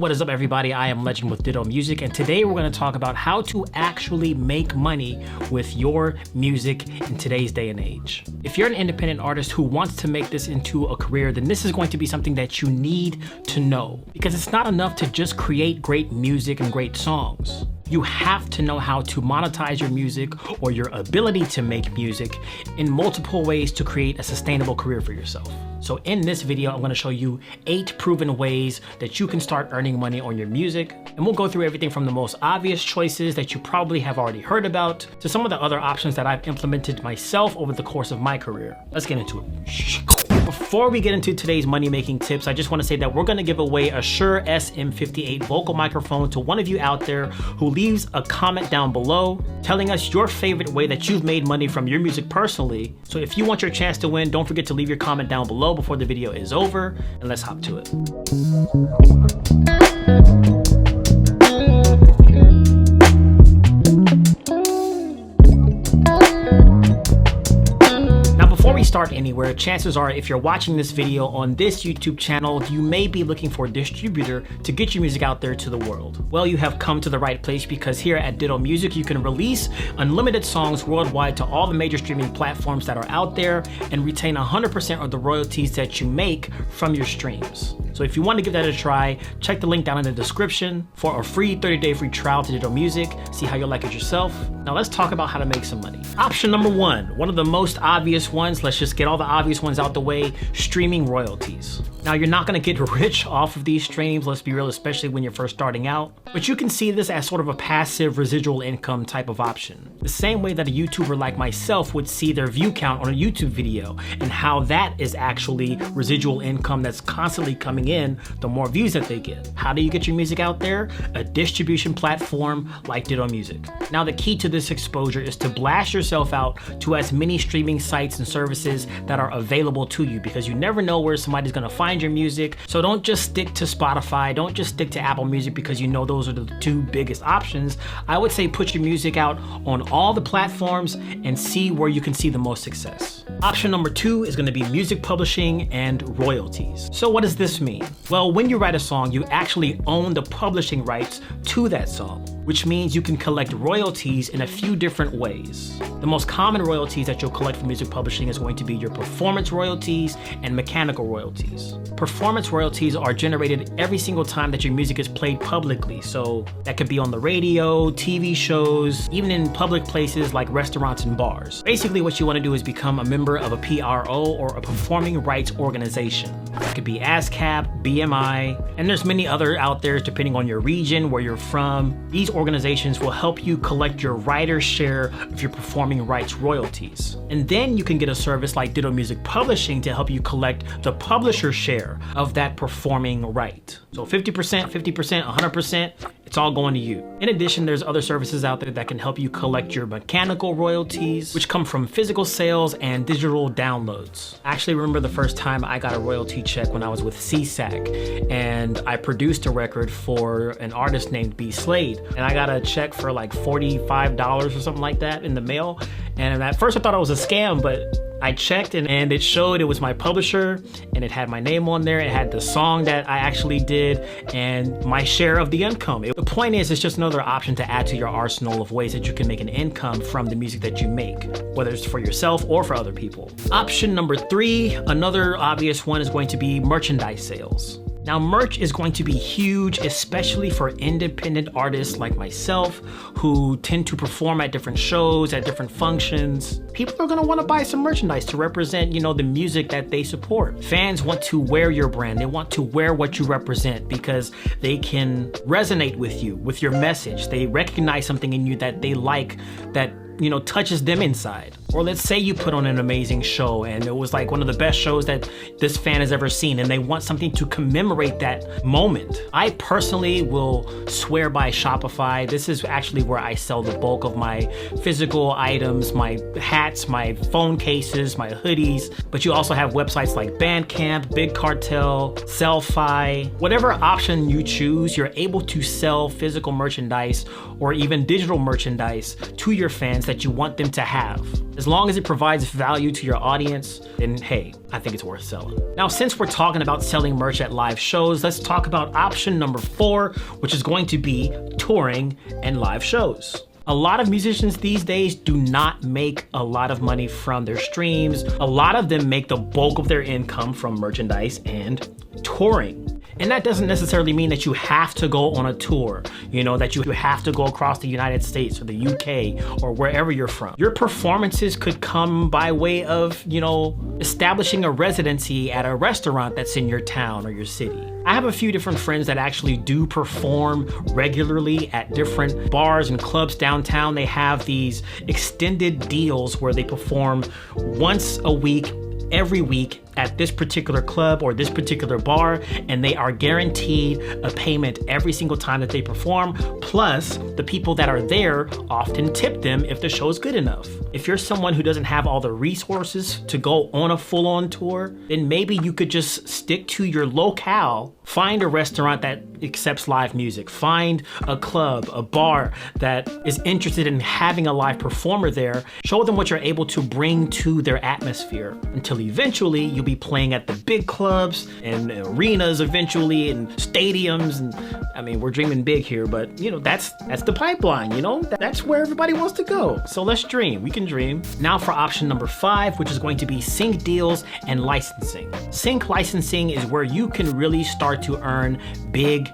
What is up, everybody? I am Legend with Ditto Music, and today we're going to talk about how to actually make money with your music in today's day and age. If you're an independent artist who wants to make this into a career, then this is going to be something that you need to know, because it's not enough to just create great music and great songs. You have to know how to monetize your music or your ability to make music in multiple ways to create a sustainable career for yourself. So in this video, I'm going to show you 8 proven ways that you can start earning money on your music. And we'll go through everything from the most obvious choices that you probably have already heard about to some of the other options that I've implemented myself over the course of my career. Let's get into it. Before we get into today's money-making tips, I just want to say that we're going to give away a Shure SM58 vocal microphone to one of you out there who leaves a comment down below telling us your favorite way that you've made money from your music personally. So if you want your chance to win, don't forget to leave your comment down below before the video is over, and let's hop to it. Before we start anywhere, chances are if you're watching this video on this YouTube channel, you may be looking for a distributor to get your music out there to the world. Well, you have come to the right place, because here at Ditto Music, you can release unlimited songs worldwide to all the major streaming platforms that are out there and retain 100% of the royalties that you make from your streams. So if you want to give that a try, check the link down in the description for a free 30-day free trial to Ditto Music. See how you'll like it yourself. Now let's talk about how to make some money. Option number 1, one of the most obvious ones. Let's just get all the obvious ones out the way: streaming royalties. Now, you're not going to get rich off of these streams, let's be real, especially when you're first starting out, but you can see this as sort of a passive residual income type of option. The same way that a YouTuber like myself would see their view count on a YouTube video, and how that is actually residual income that's constantly coming in the more views that they get. How do you get your music out there? A distribution platform like Ditto Music. Now, the key to this exposure is to blast yourself out to as many streaming sites and services that are available to you, because you never know where somebody's going to find your music. So don't just stick to Spotify, don't just stick to Apple Music, because you know those are the 2 biggest options. I would say put your music out on all the platforms and see where you can see the most success. Option number 2 is going to be music publishing and royalties. So what does this mean? Well, when you write a song, you actually own the publishing rights to that song, which means you can collect royalties in a few different ways. The most common royalties that you'll collect from music publishing is going to be your performance royalties and mechanical royalties. Performance royalties are generated every single time that your music is played publicly. So that could be on the radio, TV shows, even in public places like restaurants and bars. Basically, what you want to do is become a member of a PRO, or a performing rights organization. It could be ASCAP, BMI, and there's many other out there depending on your region, where you're from. These organizations will help you collect your writer's share of your performing rights royalties. And then you can get a service like Ditto Music Publishing to help you collect the publisher's share of that performing right. So 50%, 50%, 100%, it's all going to you. In addition, there's other services out there that can help you collect your mechanical royalties, which come from physical sales and digital downloads. I actually remember the first time I got a royalty check when I was with CSAC, and I produced a record for an artist named B. Slade, and I got a check for like $45 or something like that in the mail. And at first I thought it was a scam, but I checked and it showed it was my publisher, and it had my name on there. It had the song that I actually did and my share of the income. The point is, it's just another option to add to your arsenal of ways that you can make an income from the music that you make, whether it's for yourself or for other people. Option number 3, another obvious one, is going to be merchandise sales. Now, merch is going to be huge, especially for independent artists like myself, who tend to perform at different shows, at different functions. People are going to want to buy some merchandise to represent, the music that they support. Fans want to wear your brand. They want to wear what you represent, because they can resonate with you, with your message. They recognize something in you that they like, that touches them inside. Or let's say you put on an amazing show and it was like one of the best shows that this fan has ever seen, and they want something to commemorate that moment. I personally will swear by Shopify. This is actually where I sell the bulk of my physical items, my hats, my phone cases, my hoodies. But you also have websites like Bandcamp, Big Cartel, Sellfy. Whatever option you choose, you're able to sell physical merchandise or even digital merchandise to your fans that you want them to have. As long as it provides value to your audience, then hey, I think it's worth selling. Now, since we're talking about selling merch at live shows, let's talk about option number 4, which is going to be touring and live shows. A lot of musicians these days do not make a lot of money from their streams. A lot of them make the bulk of their income from merchandise and touring. And that doesn't necessarily mean that you have to go on a tour, that you have to go across the United States or the UK or wherever you're from. Your performances could come by way of, establishing a residency at a restaurant that's in your town or your city. I have a few different friends that actually do perform regularly at different bars and clubs downtown. They have these extended deals where they perform once a week, every week at this particular club or this particular bar, and they are guaranteed a payment every single time that they perform. Plus, the people that are there often tip them if the show is good enough. If you're someone who doesn't have all the resources to go on a full-on tour, then maybe you could just stick to your locale, find a restaurant that accepts live music, find a club, a bar that is interested in having a live performer there, show them what you're able to bring to their atmosphere until eventually you'll be playing at the big clubs and arenas eventually and stadiums. And I mean, we're dreaming big here, but that's the pipeline, that's where everybody wants to go. So let's dream, we can dream. Now for option number 5, which is going to be sync deals and licensing. Sync licensing is where you can really start to earn big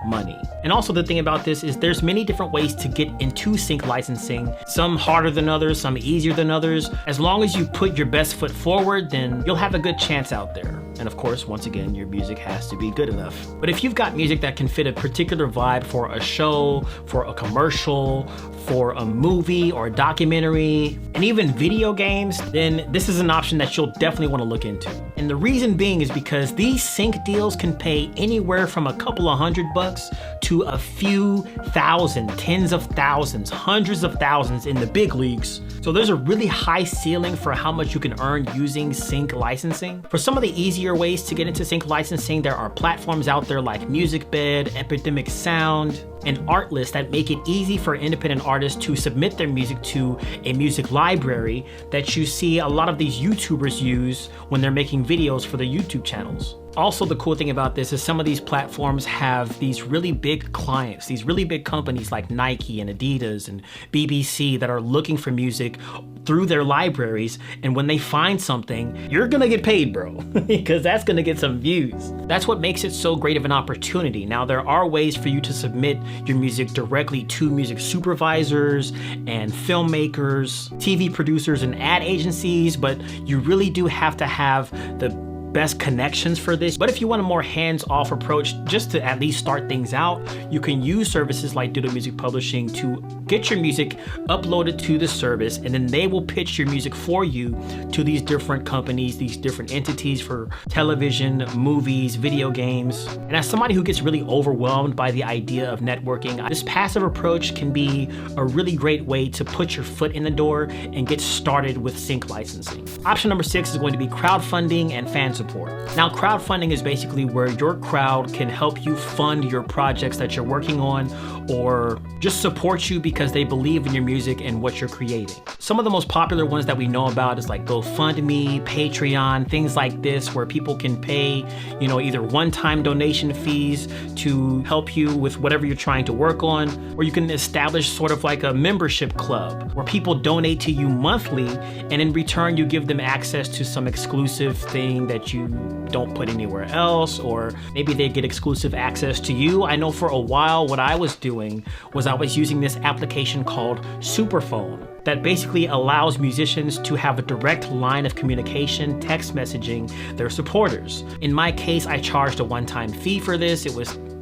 money. And also the thing about this is there's many different ways to get into sync licensing, some harder than others, some easier than others. As long as you put your best foot forward, then you'll have a good chance out there. And of course, once again, your music has to be good enough. But if you've got music that can fit a particular vibe for a show, for a commercial, for a movie or a documentary, and even video games, then this is an option that you'll definitely want to look into. And the reason being is because these sync deals can pay anywhere from a couple of $100 to a few thousand, tens of thousands, hundreds of thousands in the big leagues. So there's a really high ceiling for how much you can earn using sync licensing. For some of the easier ways to get into sync licensing, there are platforms out there like MusicBed, Epidemic Sound, and Artlist that make it easy for independent artists to submit their music to a music library that you see a lot of these YouTubers use when they're making videos for their YouTube channels. Also, the cool thing about this is some of these platforms have these really big clients, these really big companies like Nike and Adidas and BBC that are looking for music through their libraries. And when they find something, you're gonna get paid, bro, because that's gonna get some views. That's what makes it so great of an opportunity. Now, there are ways for you to submit your music directly to music supervisors and filmmakers, TV producers, and ad agencies, but you really do have to have the best connections for this. But if you want a more hands-off approach, just to at least start things out, you can use services like Ditto Music Publishing to get your music uploaded to the service, and then they will pitch your music for you to these different companies, these different entities for television, movies, video games. And as somebody who gets really overwhelmed by the idea of networking, this passive approach can be a really great way to put your foot in the door and get started with sync licensing. Option number 6 is going to be crowdfunding and fan support. Now, crowdfunding is basically where your crowd can help you fund your projects that you're working on, or just support you because they believe in your music and what you're creating. Some of the most popular ones that we know about is like GoFundMe, Patreon, things like this, where people can pay, either one-time donation fees to help you with whatever you're trying to work on, or you can establish sort of like a membership club where people donate to you monthly, and in return you give them access to some exclusive thing that you don't put anywhere else, or maybe they get exclusive access to you. I know for a while what I was doing was I was using this application called Superphone that basically allows musicians to have a direct line of communication, text messaging their supporters. In my case, I charged a one-time fee for this.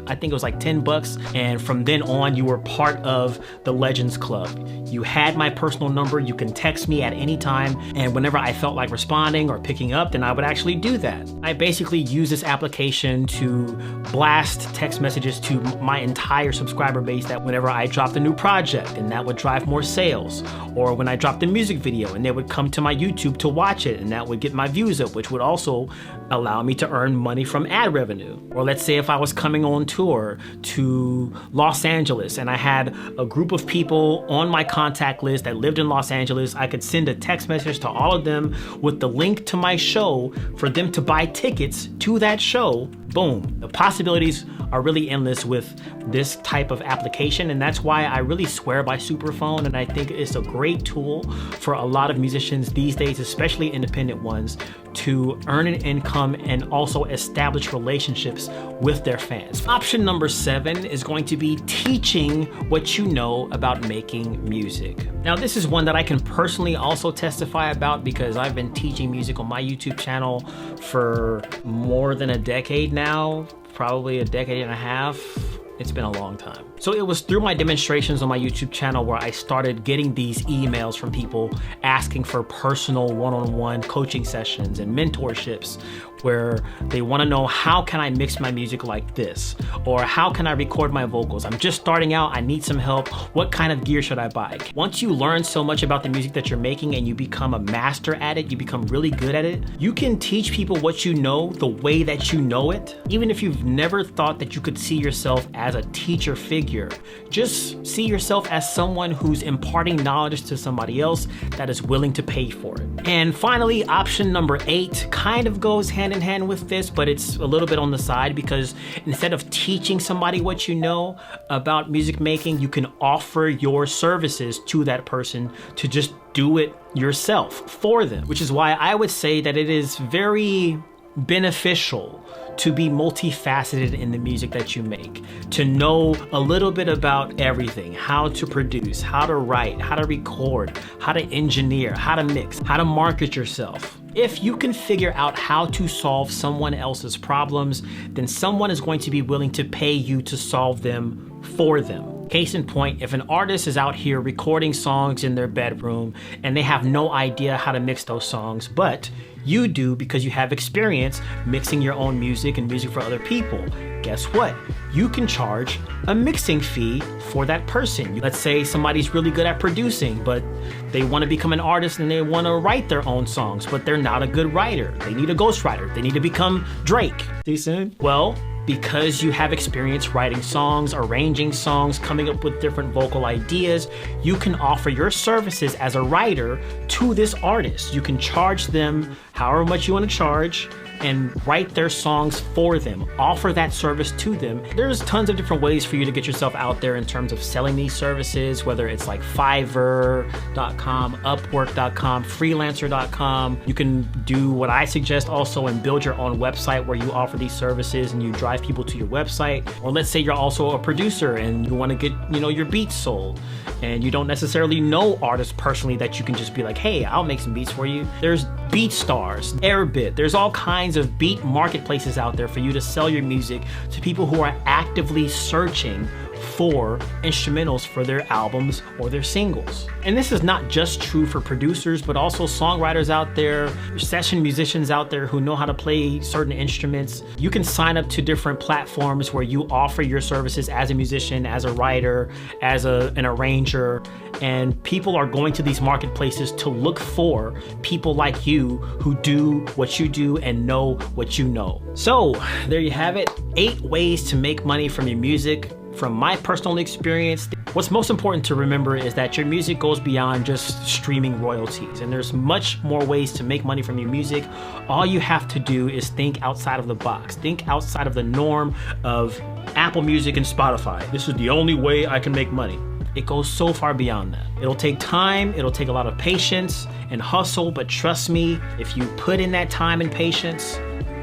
I think it was like $10, and from then on you were part of the Legends Club. You had my personal number, you can text me at any time, and whenever I felt like responding or picking up, then I would actually do that. I basically use this application to blast text messages to my entire subscriber base that whenever I dropped a new project, and that would drive more sales, or when I dropped a music video and they would come to my YouTube to watch it, and that would get my views up, which would also allow me to earn money from ad revenue. Or let's say if I was coming on tour to Los Angeles and I had a group of people on my contact list that lived in Los Angeles. I could send a text message to all of them with the link to my show for them to buy tickets to that show. Boom. The possibilities are really endless with this type of application, and that's why I really swear by Superphone, and I think it's a great tool for a lot of musicians these days, especially independent ones, to earn an income and also establish relationships with their fans. Option number 7 is going to be teaching what you know about making music. Now, this is one that I can personally also testify about because I've been teaching music on my YouTube channel for more than a decade now, probably a decade and a half. It's been a long time. So it was through my demonstrations on my YouTube channel where I started getting these emails from people asking for personal one-on-one coaching sessions and mentorships, where they want to know, how can I mix my music like this? Or how can I record my vocals? I'm just starting out, I need some help. What kind of gear should I buy? Once you learn so much about the music that you're making and you become a master at it, you become really good at it, you can teach people what you know the way that you know it. Even if you've never thought that you could see yourself as a teacher figure, just see yourself as someone who's imparting knowledge to somebody else that is willing to pay for it. And finally, option number 8 kind of goes hand in hand with this, but it's a little bit on the side, because instead of teaching somebody what you know about music making, you can offer your services to that person to just do it yourself for them, which is why I would say that it is very beneficial to be multifaceted in the music that you make, to know a little bit about everything: how to produce, how to write, how to record, how to engineer, how to mix, how to market yourself. If you can figure out how to solve someone else's problems, then someone is going to be willing to pay you to solve them for them. Case in point, if an artist is out here recording songs in their bedroom and they have no idea how to mix those songs, but you do because you have experience mixing your own music and music for other people, guess what? You can charge a mixing fee for that person. Let's say somebody's really good at producing, but they want to become an artist and they want to write their own songs, but they're not a good writer. They need a ghostwriter. They need to become Drake. See soon? Well, because you have experience writing songs, arranging songs, coming up with different vocal ideas, you can offer your services as a writer to this artist. You can charge them however much you want to charge and write their songs for them, offer that service to them. There's tons of different ways for you to get yourself out there in terms of selling these services, whether it's like Fiverr.com, Upwork.com, Freelancer.com. You can do what I suggest also and build your own website where you offer these services and you drive people to your website. Or let's say you're also a producer and you want to get, your beats sold, and you don't necessarily know artists personally that you can just be like, hey, I'll make some beats for you. There's BeatStars, Airbit. There's all kinds of beat marketplaces out there for you to sell your music to people who are actively searching for instrumentals for their albums or their singles. And this is not just true for producers, but also songwriters out there, session musicians out there who know how to play certain instruments. You can sign up to different platforms where you offer your services as a musician, as a writer, as an arranger, and people are going to these marketplaces to look for people like you who do what you do and know what you know. So there you have it, 8 ways to make money from your music. From my personal experience, what's most important to remember is that your music goes beyond just streaming royalties, and there's much more ways to make money from your music. All you have to do is think outside of the box. Think outside of the norm of Apple Music and Spotify. This is the only way I can make money. It goes so far beyond that. It'll take time, it'll take a lot of patience and hustle, but trust me, if you put in that time and patience,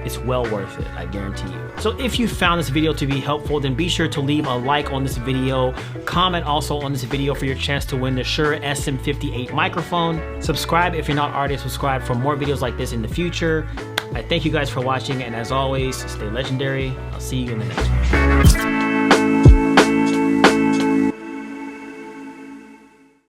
it's well worth it, I guarantee you. So if you found this video to be helpful, then be sure to leave a like on this video. Comment also on this video for your chance to win the Shure SM58 microphone. Subscribe if you're not already subscribed for more videos like this in the future. I thank you guys for watching, and as always, stay legendary. I'll see you in the next one.